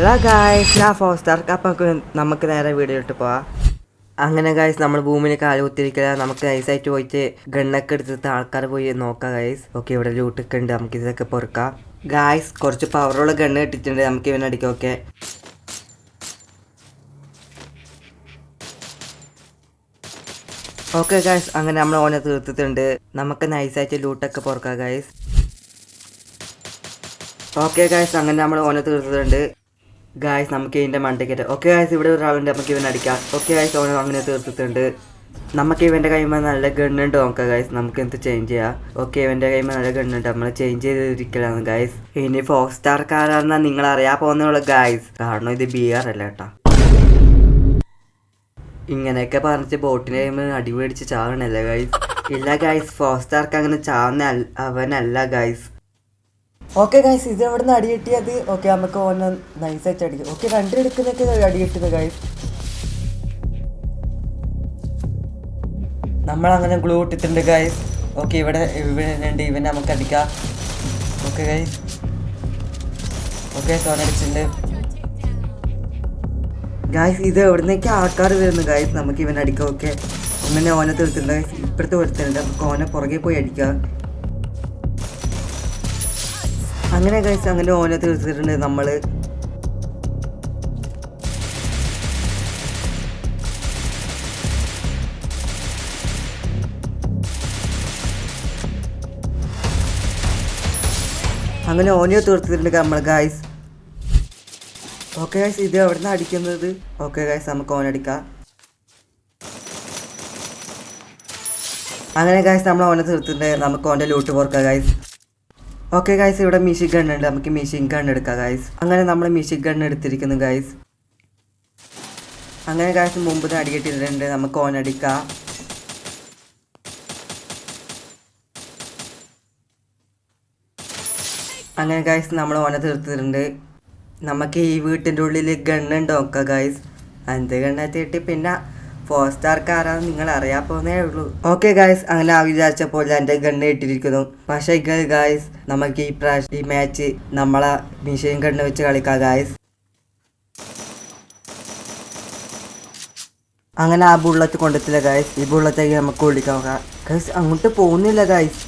Hello guys, ഞാൻ ഫോസ്റ്റാർ. അപ്പം നമുക്ക് നേരെ വീഡിയോ ഇട്ട് പോവാം. അങ്ങനെ ഗായ്സ്, നമ്മൾ ഭൂമിയിൽ കാല് കുത്തിരിക്കുക. നമുക്ക് നൈസായിട്ട് പോയിട്ട് ഗണ്ണൊക്കെ എടുത്തിട്ട് ആൾക്കാർ പോയി നോക്കാം ഗായ്സ്. ഓക്കെ, ഇവിടെ ലൂട്ടൊക്കെ ഉണ്ട്, നമുക്ക് ഇതൊക്കെ പൊറുക്കാം ഗായ്സ്. കുറച്ച് പവറുള്ള ഗണ്ണ് ഇട്ടിട്ടുണ്ട്, നമുക്ക് ഇവനടിക്കാം. ഓക്കെ ഗായ്സ്, അങ്ങനെ നമ്മൾ ഓനെ തീർത്തിട്ടുണ്ട്. നമുക്ക് നൈസായിട്ട് ലൂട്ടൊക്കെ പൊറുക്കാം ഗായ്സ്. ഓക്കെ ഗായ്സ്, അങ്ങനെ നമ്മൾ ഓനെ തീർത്തിട്ടുണ്ട് ഗായ്സ്. നമുക്ക് ഇതിൻ്റെ മണ്ടയ്ക്ക്. ഓക്കെ ഗായ്സ്, ഇവിടെ ഒരാളുണ്ട്, നമുക്ക് ഇവൻ അടിക്കാം. ഓക്കെ ഗായ്സ്, ഓനെ അങ്ങനെ തീർത്തിട്ടുണ്ട്. നമുക്ക് ഇവൻ്റെ കൈമ നല്ല ഗണ്ണുണ്ട് നോക്കാം ഗായ്സ്. നമുക്ക് എന്ത് ചേഞ്ച് ചെയ്യാം. ഓക്കെ, ഇവൻ്റെ കൈമ നല്ല ഗണ്ണുണ്ട്, നമ്മൾ ചേഞ്ച് ചെയ്തിരിക്കലാണ് ഗായ്സ്. ഇനി ഫോർ സ്റ്റാർക്കാരാണെന്നാ നിങ്ങൾ അറിയാൻ പോകുന്നുള്ള ഗായ്സ്, കാരണം ഇത് BR അല്ല കേട്ടോ. ഇങ്ങനെയൊക്കെ പറഞ്ഞിട്ട് ബോട്ടിൻ്റെ കൈമ അടിപൊളിച്ച് ചാവണല്ലേ ഗായ്സ്. ഇല്ല ഗായ്സ്, ഫോർ സ്റ്റാർക്ക് അങ്ങനെ ചാവുന്ന അവനല്ല ഗായ്സ്. ഓക്കെ ഗായ്സ്, ഇത് എവിടെ നിന്ന് അടി കിട്ടിയത്? ഓക്കെ, നമുക്ക് ഓനെ നൈസായിട്ട് അടിക്കും. ഓക്കെ, രണ്ടിടക്കുന്നൊക്കെ അടി കിട്ടുന്നത് ഗായ്സ്. നമ്മളങ്ങനെ ഗ്ലൂ ഇട്ടിട്ടുണ്ട് ഗായ്സ്. ഓക്കെ, ഇവിടെ ഇവനെ നമുക്ക് അടിക്കാം. ഓക്കെ ഗായ്സ്, ഓക്കെ സോനടിച്ചിട്ടുണ്ട് ഗായ്സ്. ഇത് എവിടുന്നേക്ക് ആൾക്കാർ വരുന്നു ഗായ്സ്, നമുക്ക് ഇവനെ അടിക്കാം. ഓക്കെ, അങ്ങനെ ഓനെ തീർത്തിട്ടുണ്ട് ഗായ്സ്. ഇപ്പുറത്ത് വരുത്തുന്നുണ്ട്, നമുക്ക് ഓനെ പുറകെ പോയി അടിക്കാം. അങ്ങനെ ഗൈസ്, അങ്ങനെ ഓനെ തീർത്തിട്ടുണ്ട് നമ്മൾ. അങ്ങനെ ഓനെ തീർത്തിട്ടുണ്ട് നമ്മൾ ഗൈസ്. ഓക്കെ ഗൈസ്, ഇത് എവിടെ നിന്ന് അടിക്കുന്നത്? ഓക്കെ ഗൈസ്, നമുക്ക് ഓനടിക്കാം. അങ്ങനെ ഗൈസ്, നമ്മൾ ഓനെ തീർത്തിട്ടുണ്ട്. നമുക്ക് ഓൻ്റെ ലൂട്ട് പോർക്കാം ഗൈസ്. ഓക്കെ ഗൈസ്, ഇവിടെ മെഷീൻ ഗൺ ഉണ്ട്, നമുക്ക് മെഷീൻ ഗൺ എടുക്കാം ഗൈസ്. അങ്ങനെ നമ്മൾ മെഷീൻ ഗൺ എടുത്തിരിക്കുന്നു ഗൈസ്. അങ്ങനെ ഗൈസ്, മുമ്പ് അടികിട്ടിട്ടുണ്ട്, നമുക്ക് ഓനടിക്കാം. അങ്ങനെ ഗൈസ്, നമ്മൾ ഓനെ തീർത്തിട്ടുണ്ട്. നമുക്ക് ഈ വീട്ടിൻ്റെ ഉള്ളിൽ ഗണ്ണുണ്ട് നോക്കാം ഗൈസ്. എന്ത് ഗണ്ണെത്തിയിട്ട് പിന്നെ ഫോർ സ്റ്റാർക്കാരാന്ന് നിങ്ങൾ അറിയാൻ പോകുന്നേ ഉള്ളൂ. ഓക്കെ ഗായ്സ്, അങ്ങനെ ആ വിചാരിച്ച പോലെ എൻ്റെ ഗണ്ണ് ഇട്ടിരിക്കുന്നു. പക്ഷേ ഗായ്സ്, നമുക്ക് ഈ മാച്ച് നമ്മളെ മെഷീൻ ഗണ്ണ് വെച്ച് കളിക്കാം ഗായ്സ്. അങ്ങനെ ആ ബുള്ളറ്റ് കൊണ്ടെത്തില്ല ഗായ്സ്. ഈ ബുള്ളറ്റേക്ക് നമുക്ക് ഓടിക്കാം ഗായ്സ്. അങ്ങോട്ട് പോകുന്നില്ല ഗായ്സ്.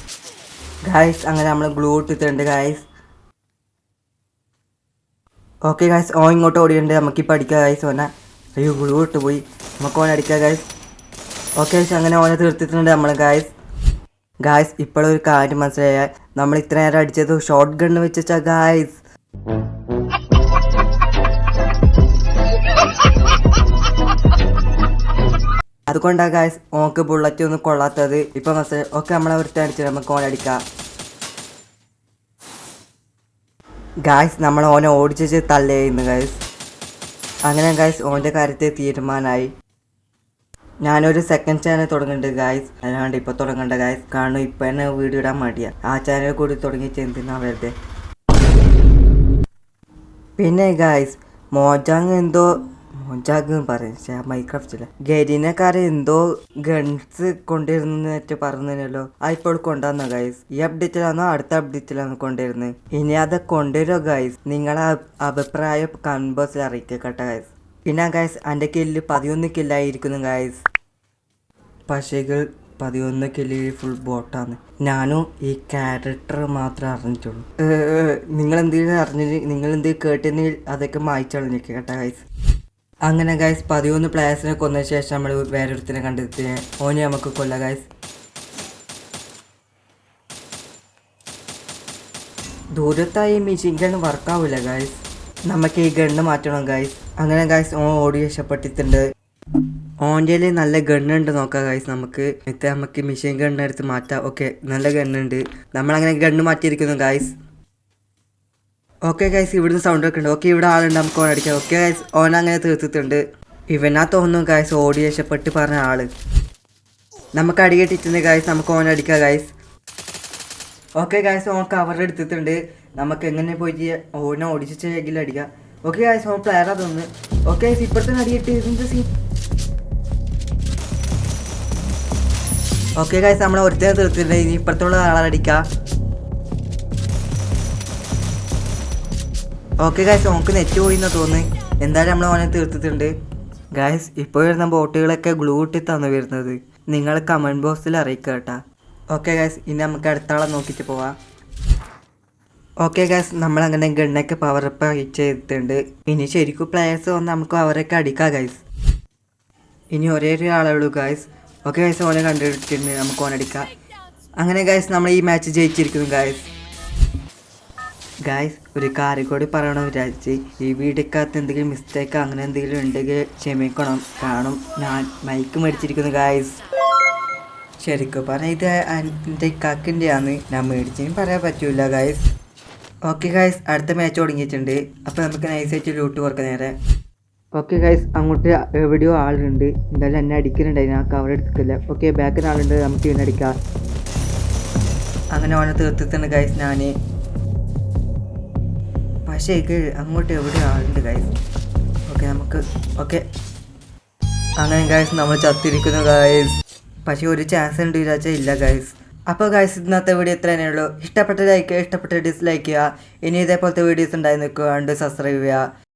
അങ്ങനെ നമ്മൾ ഗ്ലൂ ഇട്ടിട്ടുണ്ട് ഗായ്സ്. ഓക്കെ ഗായ്സ്, ഇങ്ങോട്ട് ഓടിയുണ്ട്, നമുക്കിപ്പോൾ അടിക്കാം ഗായ്സ്. അയ്യോ, ഗ്ലൂ ഇട്ട് പോയി, നമുക്ക് ഓനെ അടിക്കാം ഗായ്സ്. ഓക്കെ ഗായ്സ്, അങ്ങനെ ഓനെ തീർത്തിട്ടുണ്ട് നമ്മൾ ഗായ്സ്. ഇപ്പോഴൊരു കാര്യം മനസ്സിലായ, നമ്മൾ ഇത്ര നേരം അടിച്ചത് ഷോർട്ട് ഗണ്ണ് വെച്ചാ ഗായ്സ്. അതുകൊണ്ടാണ് ഗായ്സ് ഓക്ക് ബുള്ളറ്റ് ഒന്നും കൊള്ളാത്തത്. ഇപ്പം മനസ്സിലായി. ഓക്കെ, നമ്മളെ ഒരുത്ത അടിച്ചത്, നമുക്ക് ഓനെ അടിക്കാം ഗായ്സ്. നമ്മൾ ഓനെ ഓടിച്ച് തള്ളിയായിരുന്നു ഗായ്സ്. അങ്ങനെ ഗായ്സ്, ഓൻ്റെ കാര്യത്തിൽ തീരുമാനമായി. ഞാനൊരു സെക്കൻഡ് ചാനൽ തുടങ്ങുന്നുണ്ട് ഗായ്സ്, അല്ലാണ്ട് ഇപ്പോൾ തുടങ്ങണ്ട ഗായ്സ്. കാരണം ഇപ്പം തന്നെ വീഡിയോ ഇടാൻ മടിയാ. ആ ചാനൽ കൂടി തുടങ്ങിയിട്ട് എന്തിനാ വെറുതെ. പിന്നെ ഗായ്സ്, മോജാങ് പറയും മൈക്രാഫ്റ്റില്ല, ഗരീനക്കാരെ എന്തോ ഗൺസ് കൊണ്ടുവരുന്നിട്ട് പറഞ്ഞല്ലോ. ആ ഇപ്പോൾ കൊണ്ടുവന്നോ ഗായ്സ്? ഈ അപ്ഡേറ്റിലാണോ അടുത്ത അപ്ഡേറ്റിലാണോ കൊണ്ടുവരുന്നത്? ഇനി അത് കൊണ്ടുവരുമോ ഗായ്സ്? നിങ്ങളെ അഭിപ്രായം കമന്റ് ബോക്സിൽ അറിയിക്കട്ടെ ഗായ്സ്. പിന്നെ ഗായ്സ്, എൻ്റെ കില്ല് 11 കില്ലായിരിക്കുന്നു ഗായ്സ്. പക്ഷേ 11 കില്ല് ഫുൾ ബോട്ടാണ്. ഞാനും ഈ ക്യാരക്ടർ മാത്രമേ അറിഞ്ഞിട്ടുള്ളൂ. നിങ്ങളെന്തെങ്കിലും കേട്ടെങ്കിൽ അതൊക്കെ മായ്ച്ചളഞ്ഞിരിക്കുക കേട്ടോ ഗായ്സ്. അങ്ങനെ ഗായ്സ്, 11 പ്ലേയേഴ്സിനെ കൊന്ന ശേഷം നമ്മൾ വേറൊരുത്തിനെ കണ്ടെത്തി ഓനെ നമുക്ക് കൊല്ലാം ഗായ്സ്. ദൂരത്തായി മെഷീൻ ഗണ്ണ് വർക്കാവില്ല ഗായ്സ്. നമുക്ക് ഈ ഗണ്ണ് മാറ്റണം ഗായ്സ്. അങ്ങനെ ഗായ്സ്, ഓടി രക്ഷപ്പെട്ടിട്ടുണ്ട്. ഓൻ്റെ നല്ല ഗണ്ണുണ്ട് നോക്കാം ഗായ്സ്. നമുക്ക് മെഷീൻ ഗണ്ണ് എടുത്ത് മാറ്റാം. ഓക്കെ, നല്ല ഗണ്ണുണ്ട്. നമ്മളങ്ങനെ ഗണ്ണ് മാറ്റിയിരിക്കുന്നു ഗായ്സ്. ഓക്കെ ഗൈസ്, ഇവിടുന്ന് സൗണ്ട് ഒക്കെ ഉണ്ട്. ഓക്കെ, ഇവിടെ ആളുണ്ട്, നമുക്ക് ഓൻ അടിക്കാം. ഓക്കെ ഗൈസ്, ഓനങ്ങനെ തീർത്തിട്ടുണ്ട്. ഇവനാ തോന്നുന്നു ഗൈസ് ഓടി രക്ഷപ്പെട്ട് പറഞ്ഞ ആള്. നമുക്ക് അടി കെട്ടിട്ടുണ്ട് ഗൈസ്, നമുക്ക് ഓൻ അടിക്കാം ഗൈസ്. ഓക്കെ ഗൈസ്, ഓൻ കവർ എടുത്തിട്ടുണ്ട്. നമുക്ക് എങ്ങനെ പോയിട്ട് ഓനെ ഓടിച്ചെങ്കിലും അടിക്കാം. ഓക്കെ ഗൈസ്, ഓൻ പ്ലെയറാ തോന്നുന്നു. ഓക്കെ ഗൈസ്, ഇപ്പോഴത്തെ അടി കെട്ടി സീൻ. ഓക്കെ ഗൈസ്, നമ്മളെ ഒരുത്തനെ തീർത്തിട്ടുണ്ട്. ഇനി ഇപ്പുറത്തുള്ള ആളടിക്കാം. ഓക്കെ ഗായ്സ്, നമുക്ക് നെറ്റ് പോയി എന്ന് തോന്നുന്നു. എന്തായാലും നമ്മൾ ഓനെ തീർത്തിട്ടുണ്ട് ഗായ്സ്. ഇപ്പോൾ വരുന്ന ബോട്ടുകളൊക്കെ ഗ്ലൂ ഇട്ടി തന്നു വരുന്നത്. നിങ്ങൾ കമൻറ്റ് ബോക്സിൽ അറിയിക്കുക കേട്ടോ. ഓക്കെ ഗായ്സ്, ഇനി നമുക്ക് അടുത്താളെ നോക്കിയിട്ട് പോവാം. ഓക്കെ ഗായ്സ്, നമ്മളങ്ങനെ ഗണ്ണൊക്കെ പവറപ്പ് അയച്ച് ചെയ്തിട്ടുണ്ട്. ഇനി ശരിക്കും പ്ലെയേഴ്സ് വന്ന് നമുക്ക് അവരൊക്കെ അടിക്കാം ഗായ്സ്. ഇനി ഒരേ ഒരു ആളേ ഉള്ളൂ ഗായ്സ്. ഓക്കെ ഗായ്സ്, ഓനെ കണ്ടുപിടിച്ചിട്ടുണ്ട്, നമുക്ക് ഓനടിക്കാം. അങ്ങനെ ഗായ്സ്, നമ്മൾ ഈ മാച്ച് ജയിച്ചിരിക്കുന്നു ഗായ്സ്. ഗായ്സ്, ഒരു കാര്യം കൂടി പറയണം വിചാരിച്ച്. ഈ വീഡിയോക്കകത്ത് എന്തെങ്കിലും മിസ്റ്റേക്ക് അങ്ങനെ എന്തെങ്കിലും ഉണ്ടെങ്കിൽ ക്ഷമിക്കണം. കാരണം ഞാൻ മൈക്ക് മേടിച്ചിരിക്കുന്നു ഗായ്സ്. ശരിക്കും പറഞ്ഞാൽ ഇത് എൻ്റെ ഇക്കാക്കിൻ്റെയാണ്, ഞാൻ മേടിച്ചതിനും പറയാൻ പറ്റൂല ഗായ്സ്. ഓക്കെ ഗായ്സ്, അടുത്ത മാച്ച് തുടങ്ങിയിട്ടുണ്ട്. അപ്പോൾ നമുക്ക് നൈസായിട്ട് ലൂട്ട് കൊടുക്കാം നേരെ. ഓക്കെ ഗായ്സ്, അങ്ങോട്ട് എവിടെയോ ആളുണ്ട്. എന്തായാലും എന്നെ അടിക്കുന്നുണ്ടായി, ഞാൻ കവർ എടുത്തിട്ടില്ല. ഓക്കെ, ബാക്കിൽ ആളുണ്ട്, നമുക്ക് ഇവനെ അടിക്കാം. അങ്ങനെ ഓനെ തീർത്തിട്ടുണ്ട് ഗായ്സ് ഞാൻ. പക്ഷേ അങ്ങോട്ട് എവിടെ ആളുണ്ട് ഗായ്സ്. ഓക്കെ നമുക്ക് ഓക്കെ, അങ്ങനെ ഗായ്സ് നമ്മൾ ചത്തിരിക്കുന്നു ഗായ്സ്. പക്ഷേ ഒരു ചാൻസ് ഉണ്ട് വിചാരിച്ചാൽ ഇല്ല ഗായ്സ്. അപ്പോൾ ഗായ്സ്, ഇന്നത്തെ വീഡിയോ ഇത്ര തന്നെയുള്ളൂ. ഇഷ്ടപ്പെട്ട ലൈക്ക് ചെയ്യുക, ഇഷ്ടപ്പെട്ട ഡിസ്ലൈക്ക് ചെയ്യുക. ഇനി ഇതേപോലത്തെ വീഡിയോസ് ഉണ്ടായി നിൽക്കുക, സബ്സ്ക്രൈബ് ചെയ്യുക.